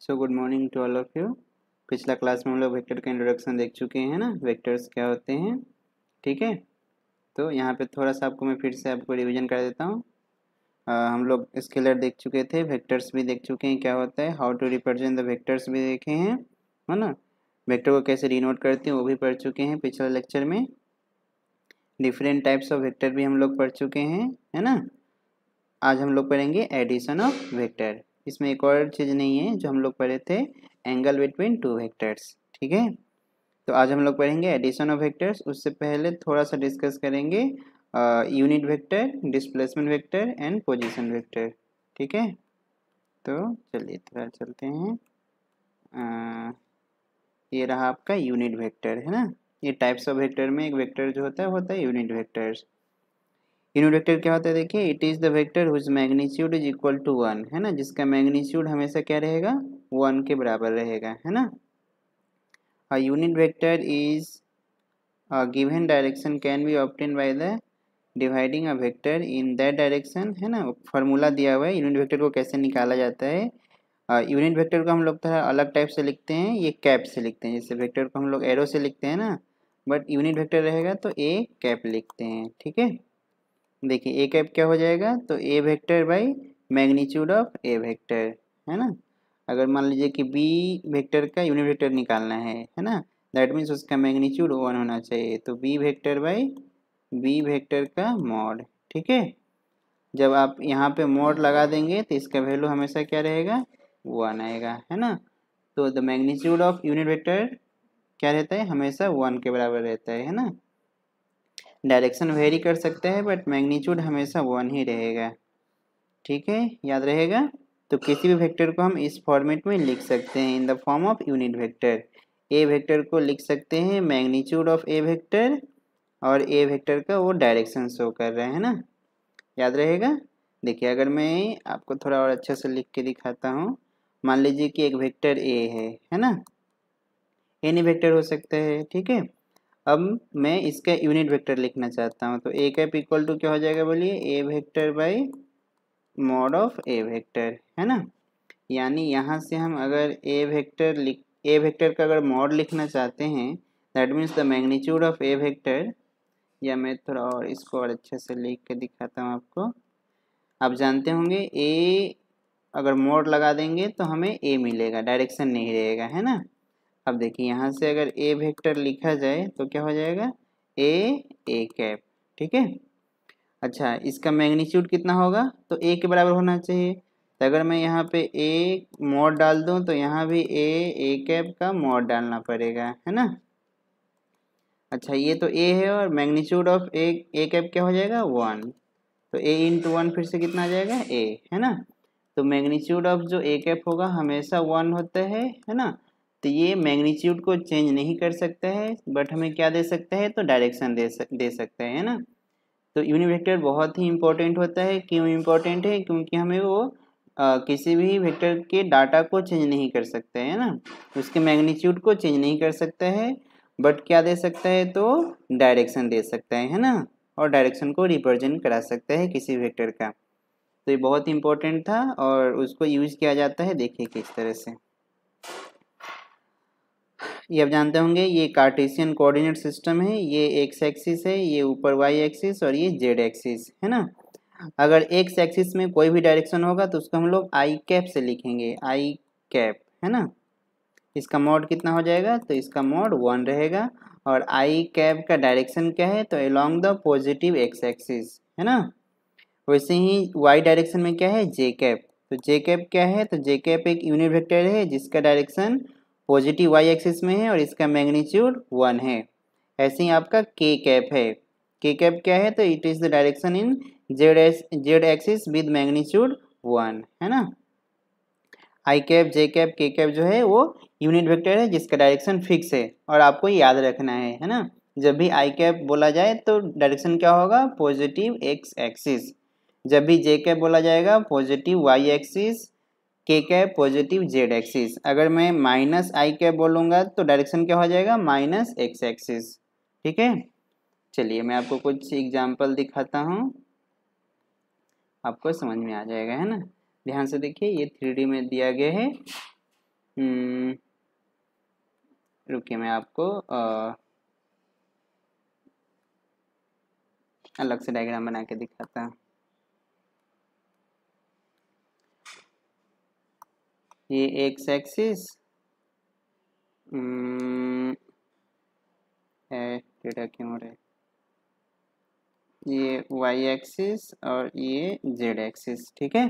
So good morning to all of you. पिछला class में हम लोग वेक्टर का इंट्रोडक्शन देख चुके हैं ना, वेक्टर्स क्या होते हैं। ठीक है, तो यहाँ पे थोड़ा सा आपको मैं फिर से आपको रिवीजन कर देता हूँ। हम लोग स्केलर देख चुके थे, वेक्टर्स भी देख चुके हैं क्या होता है, how to represent the vectors भी देखे हैं, है ना। वेक्टर को कैसे डिनोट करते हैं वो भी पढ़ चुके हैं पिछले लेक्चर में। डिफरेंट टाइप्स ऑफ वेक्टर भी हम लोग पढ़ चुके हैं, है ना। आज हम लोग पढ़ेंगे एडिशन ऑफ वेक्टर। इसमें एक और चीज़ नहीं है जो हम लोग पढ़े थे, एंगल बिटवीन टू वेक्टर्स। ठीक है, तो आज हम लोग पढ़ेंगे एडिशन ऑफ वेक्टर्स। उससे पहले थोड़ा सा डिस्कस करेंगे unit vector, displacement vector and position vector. ठीक है, तो चलिए थोड़ा चलते हैं। ये रहा आपका यूनिट वेक्टर, है ना। ये टाइप्स ऑफ वेक्टर में एक वेक्टर जो होता है यूनिट वेक्टर्स। यूनिट वेक्टर क्या होता है, देखिए, it is the vector whose magnitude is equal to 1, है ना, जिसका मैग्नीट्यूड हमेशा क्या रहेगा, 1 के बराबर रहेगा, है ना। A unit vector is a given direction can be obtain by the dividing a vector in that direction, है ना। फार्मूला दिया हुआ है यूनिट वेक्टर को कैसे निकाला जाता है। यूनिट वेक्टर को हम लोग थोड़ा अलग टाइप से लिखते हैं, ये कैप से लिखते हैं। जैसे वेक्टर को हम लोग एरो से लिखते हैं ना, बट यूनिट वेक्टर रहेगा तो ए कैप लिखते हैं। ठीक है, देखिए ए कैप क्या हो जाएगा, तो A vector by magnitude of A vector, है ना। अगर मान लीजिए कि बी वेक्टर का यूनिट वेक्टर निकालना है ना, दैट मीन्स उसका मैग्नीट्यूड 1 होना चाहिए, तो B vector by B vector का मॉड। ठीक है, जब आप यहाँ पे मॉड लगा देंगे तो इसका वैल्यू हमेशा क्या रहेगा, 1 आएगा, है ना। तो the magnitude of unit vector क्या रहता है, हमेशा 1 के बराबर रहता है ना। डायरेक्शन वेरी कर सकता है बट मैग्नीट्यूड हमेशा 1 ही रहेगा। ठीक है, याद रहेगा। तो किसी भी वेक्टर को हम इस फॉर्मेट में लिख सकते हैं, in the form of unit vector. A vector को लिख सकते हैं मैग्नीट्यूड ऑफ ए वेक्टर, और ए वेक्टर का वो डायरेक्शन शो कर रहे हैं ना, याद रहेगा। देखिए, अगर मैं आपको थोड़ा और अच्छे से लिख के दिखाता हूँ, मान लीजिए कि एक वेक्टर ए है ना, एनी वेक्टर हो सकता है। ठीक है, अब मैं इसका यूनिट वेक्टर लिखना चाहता हूँ, तो ए कैप इक्वल टू क्या हो जाएगा, बोलिए, A vector by mod of A vector, है ना। यानी यहाँ से हम अगर ए वेक्टर का अगर मॉड लिखना चाहते हैं, that means the magnitude of A vector, या मैं थोड़ा और इसको और अच्छे से लिख के दिखाता हूँ आपको। आप जानते होंगे ए अगर मॉड लगा देंगे तो हमें ए मिलेगा, डायरेक्शन नहीं रहेगा, है ना। अब देखिए, यहाँ से अगर ए वेक्टर लिखा जाए तो क्या हो जाएगा, ए कैप। ठीक है, अच्छा, इसका मैग्नीट्यूड कितना होगा, तो ए के बराबर होना चाहिए। तो अगर मैं यहाँ पे ए मॉड डाल दूँ तो यहाँ भी ए कैप का मॉड डालना पड़ेगा, है ना। अच्छा, ये तो ए है और मैग्नीट्यूड ऑफ ए कैप क्या हो जाएगा, 1। तो ए इंटू 1 फिर से कितना आ जाएगा, ए, है ना। तो मैग्नीट्यूड ऑफ जो ए कैप होगा हमेशा 1 होता है ना। तो ये मैग्नीट्यूड को चेंज नहीं कर सकता है, बट हमें क्या दे सकता है, तो डायरेक्शन दे सकता है ना। तो यूनिट वेक्टर बहुत ही इंपॉर्टेंट होता है। क्यों इंपॉर्टेंट है, क्योंकि हमें वो किसी भी वेक्टर के डाटा को चेंज नहीं कर सकते है ना, उसके मैग्नीट्यूड को चेंज नहीं कर सकता है, बट क्या दे सकता है, तो डायरेक्शन दे सकता है ना, और डायरेक्शन को रिप्रेजेंट करा सकता है किसी वेक्टर का। तो ये बहुत इंपॉर्टेंट था और उसको यूज किया जाता है, देखिए किस तरह से। ये आप जानते होंगे, ये कार्टेशियन कोऑर्डिनेट सिस्टम है, ये एक्स एक्सिस है, ये ऊपर वाई एक्सिस, और ये जेड एक्सिस, है ना। अगर एक्स एक्सिस में कोई भी डायरेक्शन होगा तो उसको हम लोग आई कैप से लिखेंगे, आई कैप, है ना। इसका मॉड कितना हो जाएगा, तो इसका मॉड 1 रहेगा, और आई कैप का डायरेक्शन क्या है, तो along the positive x axis, है ना। वैसे ही वाई डायरेक्शन में क्या है, जे कैप। तो जे कैप क्या है, तो जे कैप एक यूनिट वेक्टर है जिसका डायरेक्शन पॉजिटिव वाई एक्सिस में है और इसका मैग्नीट्यूड 1 है। ऐसे ही आपका के कैप है, के कैप क्या है, तो it is the direction in Z axis with magnitude 1, है ना। आई कैप, जे कैप, के कैप जो है वो यूनिट वेक्टर है जिसका डायरेक्शन फिक्स है, और आपको याद रखना है ना। जब भी आई कैप बोला जाए तो डायरेक्शन क्या होगा, पॉजिटिव एक्स एक्सिस। जब भी जे कैप बोला जाएगा, पॉजिटिव वाई एक्सिस। के कैप पॉजिटिव जेड एक्सिस। अगर मैं माइनस आई कैप बोलूँगा तो डायरेक्शन क्या हो जाएगा, माइनस एक्स एक्सिस। ठीक है, चलिए मैं आपको कुछ एग्जाम्पल दिखाता हूँ, आपको समझ में आ जाएगा, है ना। ध्यान से देखिए, ये 3D में दिया गया है। रुकिए मैं आपको अलग से डायग्राम बना के दिखाता हूँ। ये एक्स एक्सिस है, डेटा क्यों हो रहा है, ये वाई एक्सिस और ये जेड एक्सिस, ठीक है।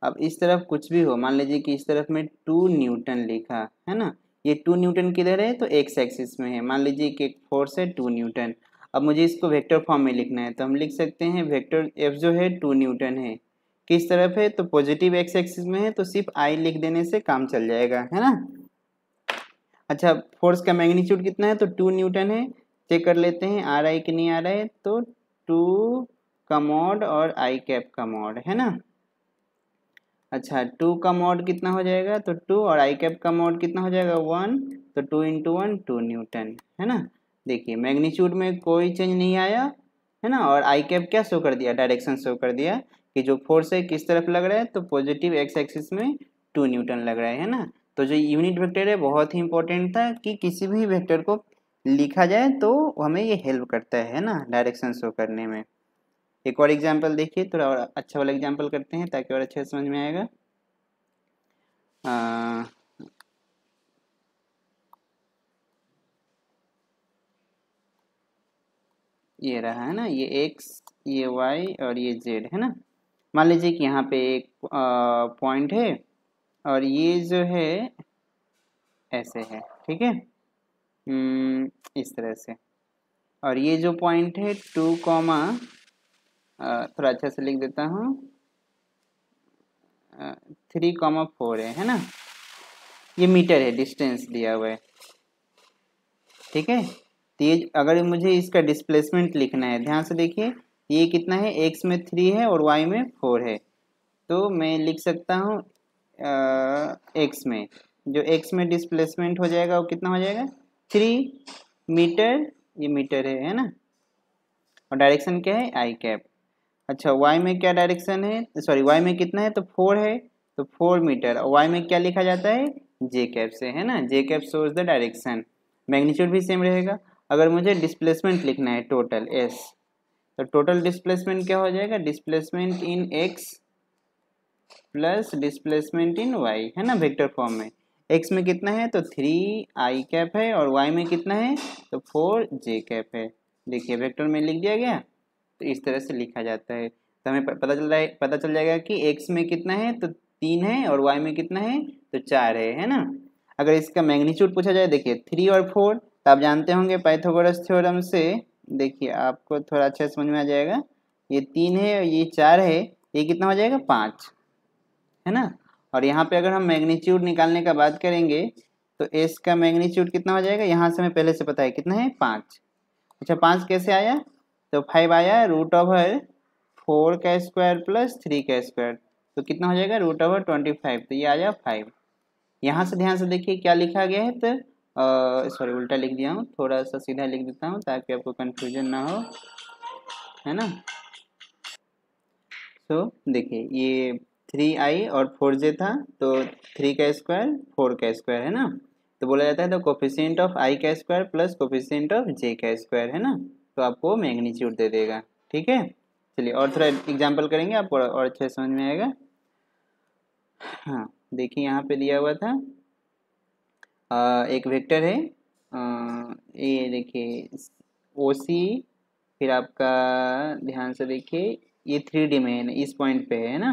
अब इस तरफ कुछ भी हो, मान लीजिए कि इस तरफ में 2 न्यूटन लिखा है ना, ये 2 न्यूटन किधर है, तो एक्स एक्सिस में है। मान लीजिए कि एक फोर्स है 2 न्यूटन। अब मुझे इसको वेक्टर फॉर्म में लिखना है, तो हम लिख सकते हैं वेक्टर एफ जो है 2 न्यूटन है, किस तरफ है, तो पॉजिटिव एक्स एक्सिस में है, तो सिर्फ आई लिख देने से काम चल जाएगा, है ना। अच्छा, फोर्स का मैग्नीट्यूड कितना है, तो 2 न्यूटन है। चेक कर लेते हैं आ रहा है कि नहीं आ रहा है, तो 2 का मॉड और आई कैप का मॉड, है ना। अच्छा, 2 का मॉड कितना हो जाएगा, तो 2 और आई कैप का मॉड कितना हो जाएगा 1, तो 2 इंटू 1 2 न्यूटन, है ना। देखिए मैग्नीट्यूड में कोई चेंज नहीं आया, है ना। और आई कैप क्या शो कर दिया, डायरेक्शन शो कर दिया कि जो फोर्स है किस तरफ लग रहा है, तो पॉजिटिव एक्स एक्सिस में 2 न्यूटन लग रहा है ना। तो जो यूनिट वेक्टर है बहुत ही इंपॉर्टेंट था कि किसी भी वेक्टर को लिखा जाए तो हमें ये हेल्प करता है ना डायरेक्शन शो करने में। एक और एग्जाम्पल देखिए, थोड़ा और अच्छा वाला एग्जाम्पल करते हैं ताकि और अच्छे से समझ में आएगा। ये रहा है ना, ये एक्स, ये वाई और ये जेड, है ना। मान लीजिए कि यहाँ पे एक पॉइंट है और ये जो है ऐसे है, ठीक है, इस तरह से। और ये जो पॉइंट है 2 कॉमा थोड़ा अच्छा से लिख देता हूँ 3,4 है ना। ये मीटर है, डिस्टेंस दिया हुआ है, ठीक है। तो ये अगर मुझे इसका डिस्प्लेसमेंट लिखना है, ध्यान से देखिए, ये कितना है, एक्स में 3 है और वाई में 4 है, तो मैं लिख सकता हूँ एक्स में, जो एक्स में डिस्प्लेसमेंट हो जाएगा वो कितना हो जाएगा 3 मीटर, ये मीटर है ना। और डायरेक्शन क्या है आई कैप। अच्छा, वाई में क्या डायरेक्शन है, सॉरी वाई में कितना है, तो 4 है, तो 4 मीटर। और वाई में क्या लिखा जाता है जे कैप से, है ना, J cap shows the direction. Magnitude भी सेम रहेगा। अगर मुझे डिस्प्लेसमेंट लिखना है टोटल एस, तो टोटल डिस्प्लेसमेंट क्या हो जाएगा, displacement in X plus displacement in Y, है ना, वेक्टर फॉर्म में। एक्स में कितना है, तो 3 आई कैप है, और वाई में कितना है, तो 4 जे कैप है। देखिए वेक्टर में लिख दिया गया। तो इस तरह से लिखा जाता है, तो हमें पता चल जाएगा कि एक्स में कितना है, तो 3 है, और वाई में कितना है, तो 4 है ना। अगर इसका मैग्नीट्यूड पूछा जाए, देखिए 3 और 4, तो आप जानते होंगे पाइथागोरस थ्योरम से। देखिए आपको थोड़ा अच्छा समझ में आ जाएगा, ये 3 है और ये 4 है, ये कितना हो जाएगा 5, है ना। और यहाँ पे अगर हम मैग्नीट्यूड निकालने का बात करेंगे, तो एस का मैग्नीट्यूड कितना हो जाएगा, यहाँ से हमें पहले से पता है कितना है 5। अच्छा, 5 कैसे आया, तो 5 आया रूट ओवर 4 का स्क्वायर प्लस 3 का स्क्वायर, तो कितना हो जाएगा रूट ओवर 25, तो ये आ जाएगा 5। यहाँ से ध्यान से देखिए क्या लिखा गया है, तो सॉरी उल्टा लिख दिया हूँ, थोड़ा सा सीधा लिख देता हूँ ताकि आपको कंफ्यूजन ना हो, है ना। तो देखिए ये 3i और 4j था, तो 3 का स्क्वायर 4 का स्क्वायर, है ना। तो बोला जाता है द कोफिशिएंट ऑफ i का square plus coefficient of j का स्क्वायर, है ना। तो आपको मैग्नीट्यूड दे देगा, ठीक है। चलिए और थोड़ा एग्जांपल करेंगे, आपको और अच्छे समझ में आएगा। हाँ देखिए यहाँ पे दिया हुआ था एक वेक्टर है, ये देखिए ओ सी, फिर आपका ध्यान से देखिए ये 3D में है, इस पॉइंट पे है ना।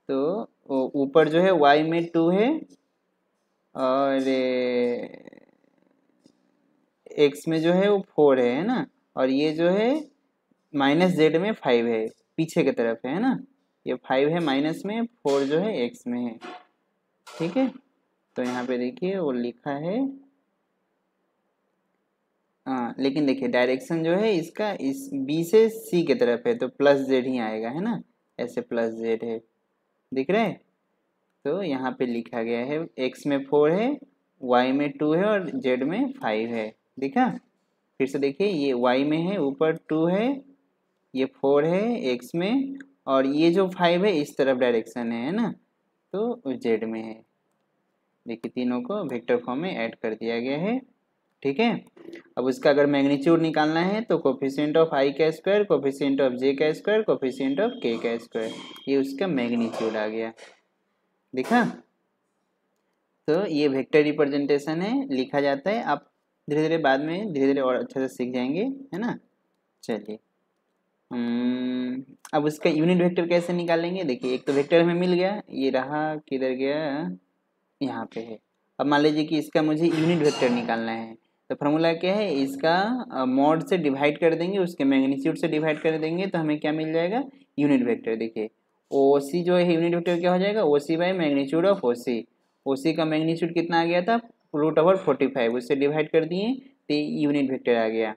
तो ऊपर जो है y में 2 है और x में जो है वो 4 है ना। और ये जो है माइनस जेड में 5 है, पीछे की तरफ है ना। ये 5 है माइनस में, 4 जो है x में है, ठीक है। तो यहाँ पे देखिए वो लिखा है, हाँ लेकिन देखिए डायरेक्शन जो है इसका इस b से c की तरफ है, तो प्लस जेड ही आएगा, है ना, ऐसे प्लस जेड है, दिख रहा है। तो यहाँ पे लिखा गया है x में 4 है, y में 2 है और z में 5 है, दिखा। फिर से देखिए ये y में है, ऊपर 2 है, ये 4 है x में, और ये जो 5 है इस तरफ डायरेक्शन है ना। तो जेड में है। देखिए तीनों को वेक्टर फॉर्म में ऐड कर दिया गया है। ठीक है, अब उसका अगर मैग्नीट्यूड निकालना है तो कोफिशिएंट ऑफ आई का स्क्वायर, कोफिशिएंट ऑफ जे का स्क्वायर, कोफिशिएंट ऑफ के का स्क्वायर, ये उसका मैग्नीट्यूड आ गया। देखा, तो ये वेक्टर रिप्रेजेंटेशन है, लिखा जाता है। आप धीरे धीरे बाद में धीरे धीरे और अच्छे से सीख जाएंगे, है ना। चलिए अब उसका यूनिट वेक्टर कैसे निकालेंगे। देखिए एक तो वेक्टर हमें मिल गया, ये रहा, किधर गया, यहाँ पे है। अब मान लीजिए कि इसका मुझे यूनिट वेक्टर निकालना है, तो फार्मूला क्या है, इसका मॉड से डिवाइड कर देंगे, उसके मैग्नीट्यूड से डिवाइड कर देंगे, तो हमें क्या मिल जाएगा, यूनिट वेक्टर। देखिए ओ सी जो है यूनिट वेक्टर क्या हो जाएगा, ओ सी बाई मैग्नीट्यूड ऑफ ओ सी। ओ सी का मैग्नीट्यूड कितना आ गया था, √45, उससे डिवाइड कर दिए तो यूनिट वेक्टर आ गया।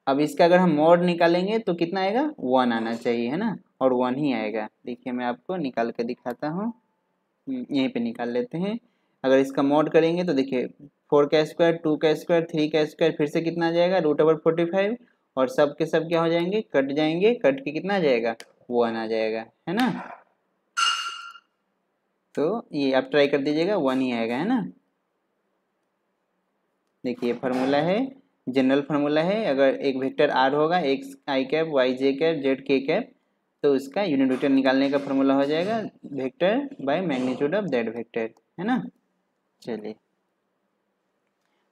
अब इसका अगर हम मॉड निकालेंगे तो कितना आएगा, 1 आना चाहिए, है ना, और 1 ही आएगा। देखिए मैं आपको निकाल के दिखाता हूँ, यहीं पे निकाल लेते हैं। अगर इसका मॉड करेंगे तो देखिए 4 का स्क्वायर, 2 का स्क्वायर, 3 का स्क्वायर, फिर से कितना आ जाएगा, √45, और सब के सब क्या हो जाएंगे, कट जाएंगे, कट के कितना आ जाएगा, 1 आ जाएगा, है ना। तो ये आप ट्राई कर दीजिएगा, 1 ही आएगा, है ना। देखिए फार्मूला है, जनरल फार्मूला है, अगर एक वेक्टर आर होगा, एक्स आई कैप, वाई जे कैप, जेड के कैप, तो उसका यूनिट वेक्टर निकालने का फार्मूला हो जाएगा vector by magnitude of that vector, है ना। चलिए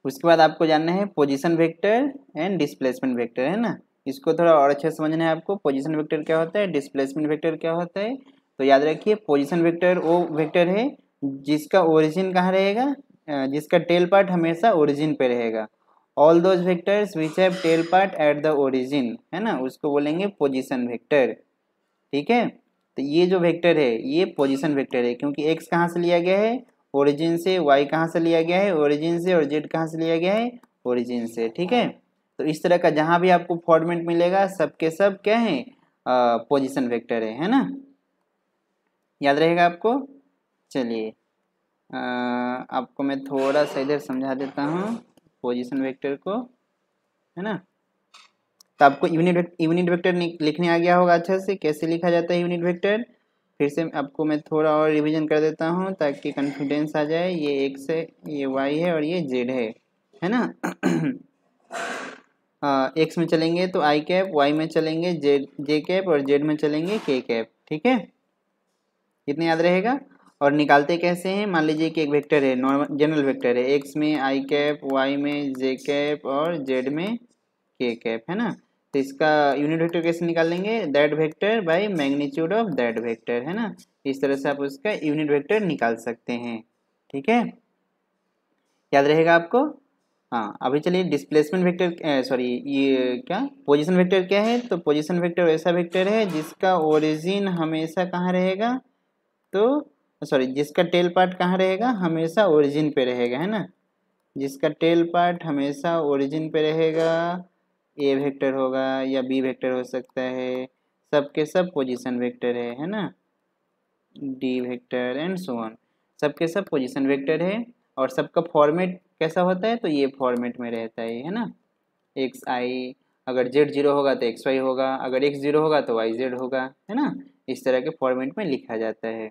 उसके बाद आपको जानना है position vector and displacement vector, है ना। इसको थोड़ा और अच्छे से समझना है आपको, पोजीशन वेक्टर क्या होता है, डिस्प्लेसमेंट वेक्टर क्या होता है। तो याद रखिए पोजीशन वेक्टर वो वेक्टर है जिसका ओरिजिन कहाँ रहेगा, जिसका टेल पार्ट हमेशा ओरिजिन पे रहेगा। All those vectors which have tail part at the origin, है ना, उसको बोलेंगे पोजीशन वेक्टर। ठीक है, तो ये जो वेक्टर है ये पोजीशन वेक्टर है, क्योंकि एक्स कहाँ से लिया गया है, ओरिजिन से, वाई कहाँ से लिया गया है, ओरिजिन से, और जेड कहाँ से लिया गया है, ओरिजिन से। ठीक है, तो इस तरह का जहाँ भी आपको फॉर्मेट मिलेगा सबके सब क्या है, पोजीशन वेक्टर है ना। याद रहेगा आपको। चलिए आपको मैं थोड़ा सा इधर समझा देता हूँ पोजीशन वेक्टर को, है ना। तो आपको यूनिट वेक्टर लिखने आ गया होगा अच्छे से, कैसे लिखा जाता है यूनिट वेक्टर। फिर से आपको मैं थोड़ा और रिवीजन कर देता हूँ ताकि कॉन्फिडेंस आ जाए। ये एक्स है, ये वाई है, और ये जेड है ना। एक्स में चलेंगे तो आई कैप, वाई में चलेंगे जे कैप, और जेड में चलेंगे के कैप। ठीक है, इतने याद रहेगा। और निकालते कैसे हैं, मान लीजिए कि एक वेक्टर है, नॉर्मल जनरल वेक्टर है, एक्स में आई कैप, वाई में जे कैप, और जेड में के कैप, है ना। तो इसका यूनिट वेक्टर कैसे निकालेंगे, that vector by magnitude of that vector, है ना। इस तरह से आप उसका यूनिट वेक्टर निकाल सकते हैं। ठीक है, याद रहेगा आपको। हाँ अभी चलिए डिस्प्लेसमेंट वेक्टर, सॉरी ये क्या, पोजीशन वेक्टर क्या है। तो पोजीशन वेक्टर ऐसा वेक्टर है जिसका ओरिजिन हमेशा कहाँ रहेगा, तो सॉरी जिसका टेल पार्ट कहाँ रहेगा, हमेशा ओरिजिन पे रहेगा, है ना। जिसका टेल पार्ट हमेशा ओरिजिन पे रहेगा, ए वेक्टर होगा या बी वेक्टर हो सकता है, सबके सब पोजीशन वेक्टर है ना। D vector and so on, सबके सब पोजीशन वेक्टर है। और सबका फॉर्मेट कैसा होता है, तो ये फॉर्मेट में रहता है ना। एक्स आई, अगर जेड जीरो होगा तो एक्स वाई होगा, अगर एक्स जीरो होगा तो वाई जेड होगा, है ना। इस तरह के फॉर्मेट में लिखा जाता है,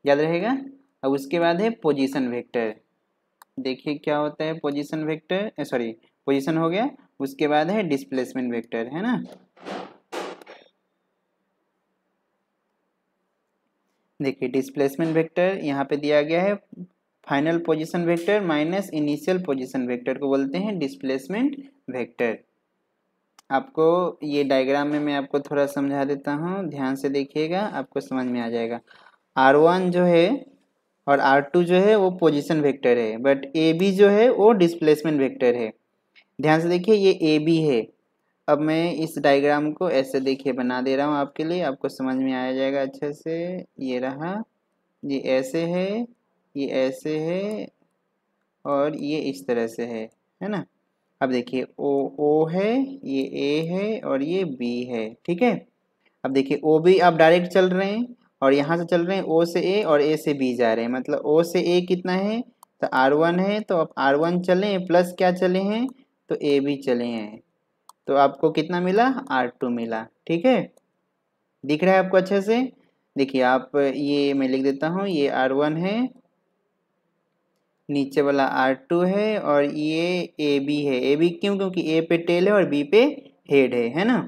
याद रहेगा। अब उसके बाद है पोजीशन वेक्टर। देखिए क्या होता है पोजीशन वेक्टर, सॉरी पोजीशन हो गया। उसके बाद है डिस्प्लेसमेंट वेक्टर, है ना। देखिए डिस्प्लेसमेंट वेक्टर यहाँ पे दिया गया है, final position vector minus initial position vector को बोलते हैं डिस्प्लेसमेंट वेक्टर। आपको ये डायग्राम में मैं आपको थोड़ा समझा देता हूँ, ध्यान से देखिएगा, आपको समझ में आ जाएगा। R1 जो है और R2 जो है वो पोजीशन वेक्टर है, बट AB जो है वो डिस्प्लेसमेंट वेक्टर है। ध्यान से देखिए ये AB है। अब मैं इस डायग्राम को ऐसे देखिए बना दे रहा हूँ आपके लिए, आपको समझ में आ जाएगा अच्छे से। ये रहा, ये ऐसे है, ये ऐसे है, और ये इस तरह से है ना। अब देखिए ओ है, ये ए है, और ये बी है। ठीक है, अब देखिए ओ बी आप डायरेक्ट चल रहे हैं, और यहाँ से चल रहे हैं ओ से ए और ए से बी जा रहे हैं, मतलब ओ से ए कितना है, तो R1 है, तो अब R1 चले प्लस क्या चले हैं, तो ए बी चले हैं, तो आपको कितना मिला, R2 मिला। ठीक है, दिख रहा है आपको अच्छे से। देखिए आप ये मैं लिख देता हूँ, ये R1 है, नीचे वाला R2 है और ये AB है। AB क्यों? क्योंकि A पे टेल है और B पे हेड है ना।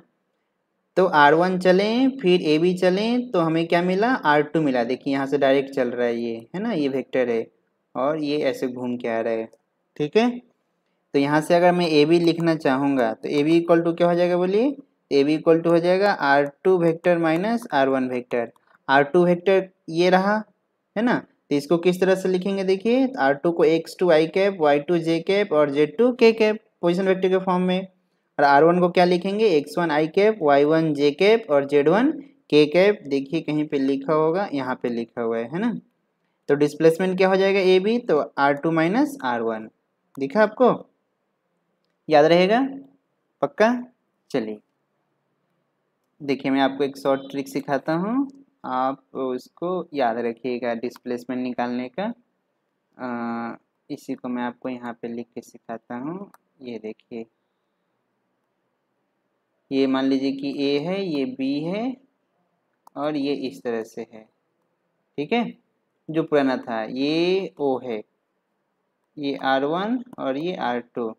तो R1 चलें फिर AB चलें तो हमें क्या मिला? R2 मिला। देखिए यहाँ से डायरेक्ट चल रहा है ये, है ना, ये वेक्टर है और ये ऐसे घूम के आ रहा है, ठीक है। तो यहाँ से अगर मैं AB लिखना चाहूँगा तो AB इक्वल टू क्या हो जाएगा बोलिए? AB इक्वल टू हो जाएगा R2 vector minus R1 vector. R2 vector ये रहा, है ना। तो इसको किस तरह से लिखेंगे? देखिए R2 को x2 i cap, y2 j cap और z2 k cap position vector के फॉर्म में, और R1 को क्या लिखेंगे? x1 i cap, y1 j cap और z1 k कैप। देखिए कहीं पे लिखा होगा, यहाँ पे लिखा हुआ है ना। तो डिस्प्लेसमेंट क्या हो जाएगा AB? तो R2 माइनस R1। दिखा आपको? याद रहेगा पक्का? चलिए देखिए मैं आपको एक शॉर्ट ट्रिक सिखाता हूँ, आप उसको याद रखिएगा डिस्प्लेसमेंट निकालने का। इसी को मैं आपको यहाँ पे लिख के सिखाता हूँ। ये देखिए, ये मान लीजिए कि A है, ये B है और ये इस तरह से है, ठीक है। जो पुराना था ये O है, ये R1 और ये R2,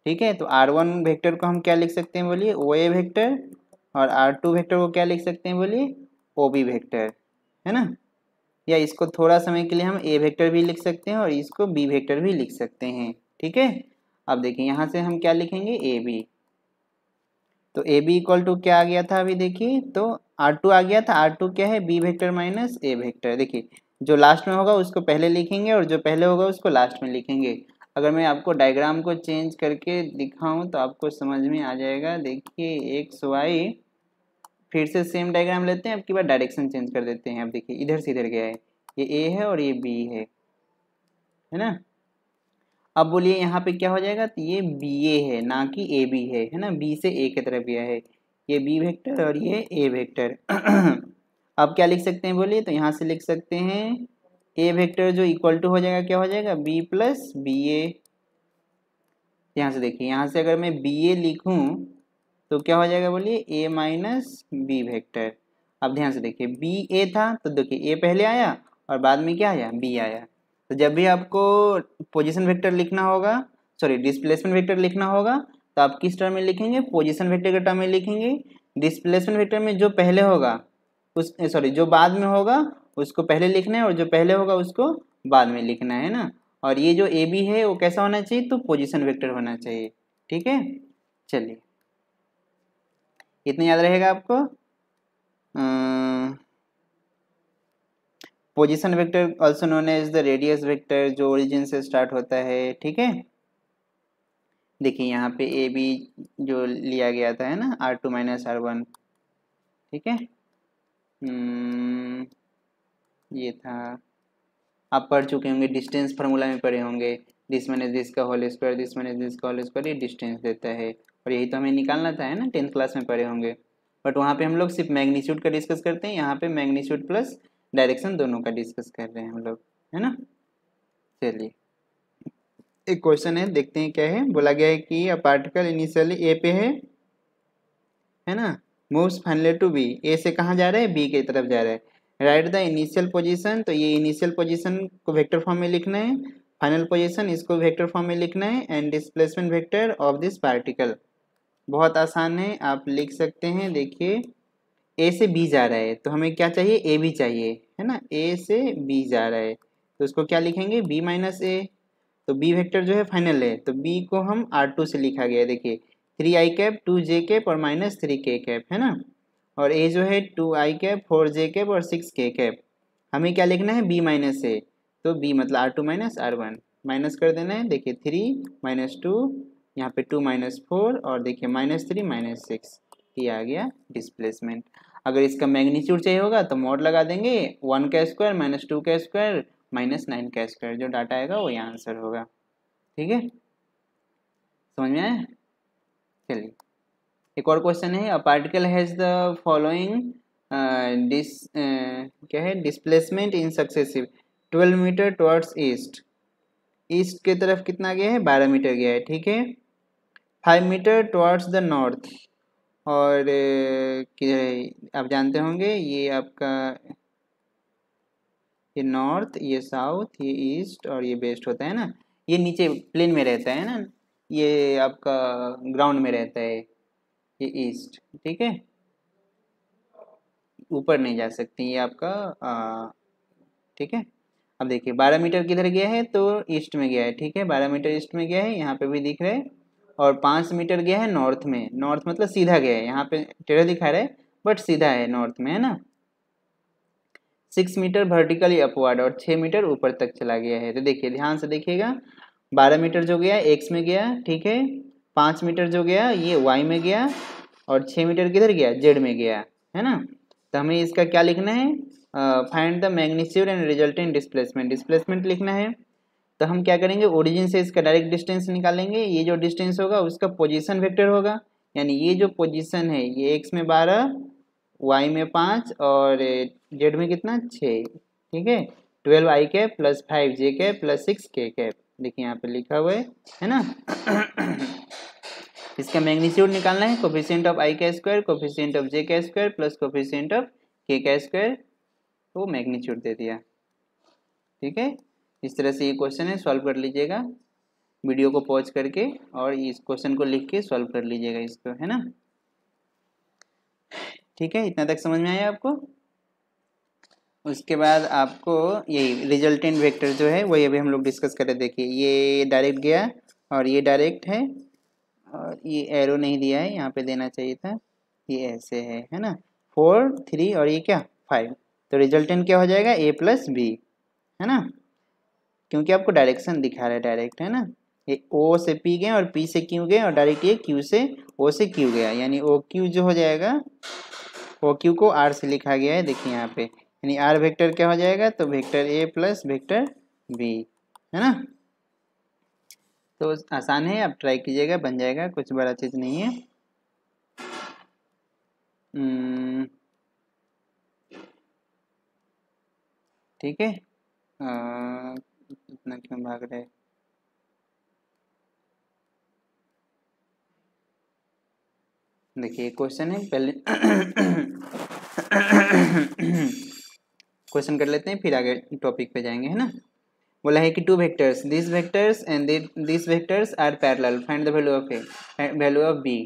ठीक है। तो R1 वेक्टर को हम क्या लिख सकते हैं बोलिए? OA vector. और R2 वेक्टर को क्या लिख सकते हैं बोलिए? OB वेक्टर, है ना। या इसको थोड़ा समय के लिए हम A वेक्टर भी लिख सकते हैं और इसको B वेक्टर भी लिख सकते हैं, ठीक है। अब देखिए यहाँ से हम क्या लिखेंगे? AB। तो AB इक्वल टू क्या आ गया था अभी देखिए? तो R2 आ गया था। R2 क्या है? B vector minus A vector. देखिए जो लास्ट में होगा उसको पहले लिखेंगे और जो पहले होगा उसको लास्ट में लिखेंगे। अगर मैं आपको डायग्राम को चेंज करके दिखाऊं तो आपको समझ में आ जाएगा। देखिए XY, फिर से सेम डायग्राम लेते हैं, अब की बार डायरेक्शन चेंज कर देते हैं। अब देखिए इधर से इधर गया है, ये A है और ये B है ना। अब बोलिए यहाँ पे क्या हो जाएगा? तो ये BA है ना कि AB है ना। B से A की तरफ गया है, ये B वेक्टर और ये A वेक्टर। अब क्या लिख सकते हैं बोलिए? तो यहाँ से लिख सकते हैं A वेक्टर जो इक्वल टू हो जाएगा, क्या हो जाएगा? B plus BA। यहाँ से देखिए, यहाँ से अगर मैं BA लिखूँ तो क्या हो जाएगा बोलिए? A minus B vector. अब ध्यान से देखिए, BA था तो देखिए A पहले आया और बाद में क्या आया? B आया। तो जब भी आपको पोजीशन वेक्टर लिखना होगा, सॉरी डिस्प्लेसमेंट वेक्टर लिखना होगा, तो आप किस टर्म में लिखेंगे? पोजीशन वेक्टर के टर्म में लिखेंगे। डिस्प्लेसमेंट वेक्टर में जो पहले होगा उस, सॉरी जो बाद में होगा उसको पहले लिखना है और जो पहले होगा उसको बाद में लिखना है ना। और ये जो AB है वो कैसा होना चाहिए? तो पोजीशन वेक्टर होना चाहिए, ठीक है। चलिए इतना याद रहेगा आपको। Position vector also known as the radius vector, जो ओरिजिन से स्टार्ट होता है, ठीक है। देखिए यहाँ पे ए बी जो लिया गया था, है ना, R2 माइनस R1, ठीक है। ये था, आप पढ़ चुके होंगे, डिस्टेंस फार्मूला में पढ़े होंगे। दिस माइनस दिस का whole square, this minus this का होल स्क्वायर, ये डिस्टेंस देता है और यही तो हमें निकालना था, है ना, 10th क्लास में पढ़े होंगे। बट वहाँ पे हम लोग सिर्फ मैग्नीट्यूड का डिस्कस करते हैं, यहाँ पे मैग्नीट्यूड प्लस डायरेक्शन दोनों का डिस्कस कर रहे हैं हम लोग, है ना। चलिए एक क्वेश्चन है, देखते हैं क्या है। बोला गया है कि अ पार्टिकल इनिशियली ए पे है ना, मूव्स फाइनली टू बी। ए से कहाँ जा रहा है? बी की तरफ जा रहा है। राइट द इनिशियल पोजीशन, तो ये इनिशियल पोजीशन को वेक्टर फॉर्म में लिखना है, फाइनल पोजीशन इसको वेक्टर फॉर्म में लिखना है, and displacement vector of this particle. बहुत आसान है, आप लिख सकते हैं। देखिए ए से बी जा रहा है तो हमें क्या चाहिए? ए बी चाहिए, है ना। ए से बी जा रहा है तो उसको क्या लिखेंगे? बी माइनस ए। तो बी वेक्टर जो है फाइनल है, तो बी को हम R2 से लिखा गया है। देखिए 3i कैप, 2j कैप और माइनस 3k कैप, है ना। और ए जो है 2i कैप, 4j कैप और 6k कैप। हमें क्या लिखना है? b माइनस ए। तो b मतलब R2 माइनस R1, माइनस कर देना है। देखिए 3 माइनस 2, यहाँ पे 2 माइनस 4 और देखिए माइनस 3 माइनस 6, ये आ गया डिस्प्लेसमेंट। अगर इसका मैग्नीट्यूड चाहिए होगा तो मॉड लगा देंगे, 1 का स्क्वायर माइनस 2 का स्क्वायर माइनस 9 का स्क्वायर, जो डाटा आएगा वही आंसर होगा, ठीक है। समझ में आया? चलिए एक और क्वेश्चन है। A particle has the following क्या है? Displacement in successive 12 metre towards east. East की तरफ कितना गया है? 12 मीटर गया है, ठीक है। 5 मीटर टुवर्ड्स द नॉर्थ, और किधर है आप जानते होंगे, ये आपका ये नॉर्थ, ये साउथ, ये ईस्ट और ये वेस्ट होता है ना। ये नीचे प्लेन में रहता है ना, ये आपका ग्राउंड में रहता है, ये ईस्ट। ठीक है, ऊपर नहीं जा सकती ये आपका ठीक है। अब देखिए 12 मीटर किधर गया है, तो ईस्ट में गया है। ठीक है, 12 मीटर ईस्ट में गया है, यहाँ पे भी दिख रहा है। और 5 मीटर गया है नॉर्थ में, नॉर्थ मतलब सीधा गया है, यहाँ पे टेढ़ा दिखा रहा है बट सीधा है नॉर्थ में, है ना। 6 मीटर वर्टिकली अपवर्ड, और 6 मीटर ऊपर तक चला गया है। तो देखिए ध्यान से देखिएगा, 12 मीटर जो गया एक्स में गया, ठीक है। 5 मीटर जो गया ये वाई में गया, और 6 मीटर किधर गया, जेड में गया, है ना। तो हमें इसका क्या लिखना है, find the magnitude and resultant displacement, displacement लिखना है। तो हम क्या करेंगे, ओरिजिन से इसका डायरेक्ट डिस्टेंस निकालेंगे। ये जो डिस्टेंस होगा उसका पोजीशन वेक्टर होगा, यानी ये जो पोजीशन है ये एक्स में 12, वाई में 5 और जेड में कितना 6। ठीक है, 12 आई कैप प्लस 5 जे कैप प्लस 6 के कैप, देखिए यहाँ पे लिखा हुआ है ना। इसका मैग्नीट्यूड निकालना है, कोफिशिएंट ऑफ आई का स्क्वायर, कोफिशिएंट ऑफ जे का स्क्वायर प्लस कोफिशिएंट ऑफ के का स्क्वायर, तो मैग्नीट्यूड दे दिया। ठीक है, इस तरह से ये क्वेश्चन है, सॉल्व कर लीजिएगा वीडियो को पॉज करके, और इस क्वेश्चन को लिख के सॉल्व कर लीजिएगा इसको, है ना। ठीक है, इतना तक समझ में आया आपको। उसके बाद आपको यही रिजल्टेंट वेक्टर जो है वही अभी हम लोग डिस्कस कर रहे। देखिए ये डायरेक्ट गया और ये डायरेक्ट है, और ये एरो नहीं दिया है, यहाँ पे देना चाहिए था, ये ऐसे है ना। 4 3 और ये क्या 5, तो रिजल्टेंट क्या हो जाएगा a प्लस बी, है ना, क्योंकि आपको डायरेक्शन दिखा रहा है डायरेक्ट, है ना। ये o से p गए और p से q गए, और डायरेक्ट ये q से o से q गया, यानी ओ क्यू जो हो जाएगा, ओ क्यू को r से लिखा गया है, देखिए यहाँ पे, यानी r वेक्टर क्या हो जाएगा, तो vector a plus vector b, है ना। तो आसान है, आप ट्राई कीजिएगा, बन जाएगा, कुछ बड़ा चीज़ नहीं है। ठीक है, इतना क्यों भाग रहे। देखिए क्वेश्चन है, पहले क्वेश्चन कर लेते हैं फिर आगे टॉपिक पे जाएंगे, है ना। बोला है कि two vectors, this vectors and this vectors are parallel, find the value of A, value of B.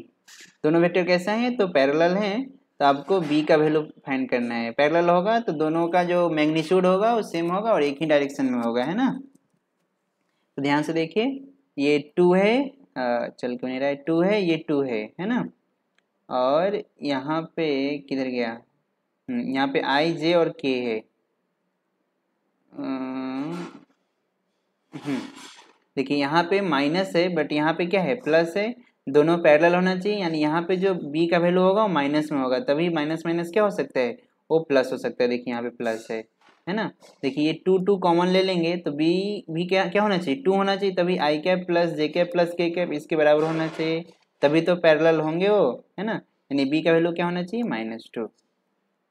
दोनों वेक्टर कैसा है, तो पैरेलल हैं, तो आपको b का वैल्यू फाइंड करना है। पैरेलल होगा तो दोनों का जो मैग्नीट्यूड होगा वो सेम होगा और एक ही डायरेक्शन में होगा, है ना। तो ध्यान से देखिए, ये 2 है, चल क्यों नहीं रहा है, 2 है, ये 2 है ना। और यहाँ पे किधर गया, यहाँ पे आई जे और के है। देखिए यहाँ पे माइनस है बट यहाँ पे क्या है, प्लस है। दोनों पैरेलल होना चाहिए, यानी यहाँ पे जो b का वैल्यू होगा वो माइनस में होगा, तभी माइनस माइनस क्या हो सकता है, वो प्लस हो सकता है। देखिए यहाँ पे प्लस है ना। देखिए ये 2 2 कॉमन ले लेंगे तो b भी क्या क्या होना चाहिए, 2 होना चाहिए, तभी आई कैप प्लस जे कैप प्लस के कैप इसके बराबर होना चाहिए, तभी तो पैरेलल होंगे वो, है ना। यानी b का वैल्यू क्या होना चाहिए, -2।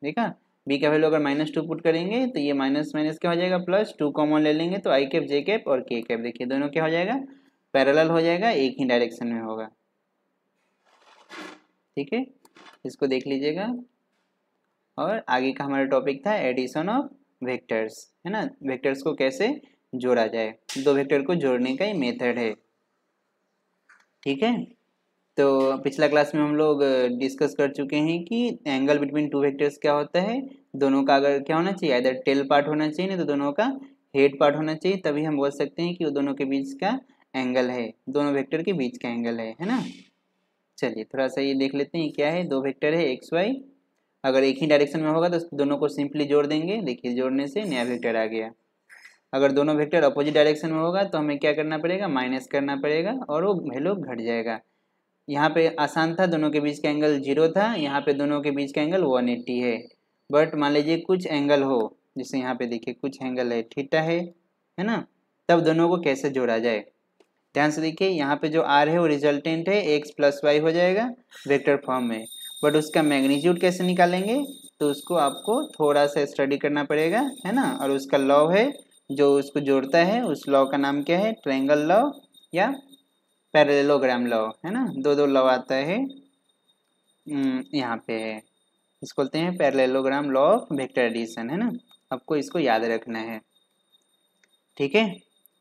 देखा, b का वैल्यू अगर -2 पुट करेंगे तो ये माइनस माइनस क्या हो जाएगा, प्लस 2 कॉमन ले लेंगे तो आई कैप जे कैप और के कैप, देखिए दोनों क्या हो जाएगा, पैरेलल हो जाएगा, एक ही डायरेक्शन में होगा। ठीक है, इसको देख लीजिएगा। और आगे का हमारा टॉपिक था एडिशन ऑफ वेक्टर्स, है ना, वेक्टर्स को कैसे जोड़ा जाए, दो वेक्टर को जोड़ने का ही मेथड है। ठीक है, तो पिछला क्लास में हम लोग डिस्कस कर चुके हैं कि एंगल बिटवीन टू वेक्टर्स क्या होता है। दोनों का अगर क्या होना चाहिए, इधर टेल पार्ट होना चाहिए, नहीं तो दोनों का हेड पार्ट होना चाहिए, तभी हम बोल सकते हैं कि वो दोनों के बीच का एंगल है, दोनों वेक्टर के बीच का एंगल है ना। चलिए थोड़ा सा ये देख लेते हैं, क्या है, दो वेक्टर है एक्स वाई, अगर एक ही डायरेक्शन में होगा तो दोनों को सिंपली जोड़ देंगे। देखिए जोड़ने से नया वेक्टर आ गया। अगर दोनों वेक्टर अपोजिट डायरेक्शन में होगा तो हमें क्या करना पड़ेगा, माइनस करना पड़ेगा, और वो वैल्यू घट जाएगा। यहाँ पे आसान था, दोनों के बीच का एंगल 0 था, यहाँ पे दोनों के बीच का एंगल 180 है। बट मान लीजिए कुछ एंगल हो, जैसे यहाँ पे देखिए कुछ एंगल है थीटा है ना, तब दोनों को कैसे जोड़ा जाए। ध्यान से देखिए, यहाँ पे जो r है वो रिजल्टेंट है, x प्लस वाई हो जाएगा वेक्टर फॉर्म में, बट उसका मैग्नीट्यूड कैसे निकालेंगे, तो उसको आपको थोड़ा सा स्टडी करना पड़ेगा, है ना। और उसका लॉ है जो उसको जोड़ता है, उस लॉ का नाम क्या है, ट्रायंगल लॉ या पैरेललोग्राम लॉ, है ना। दो दो लॉ आता है, यहाँ पे है, इसको बोलते हैं parallelogram law of vector addition, है ना। आपको इसको याद रखना है, ठीक है।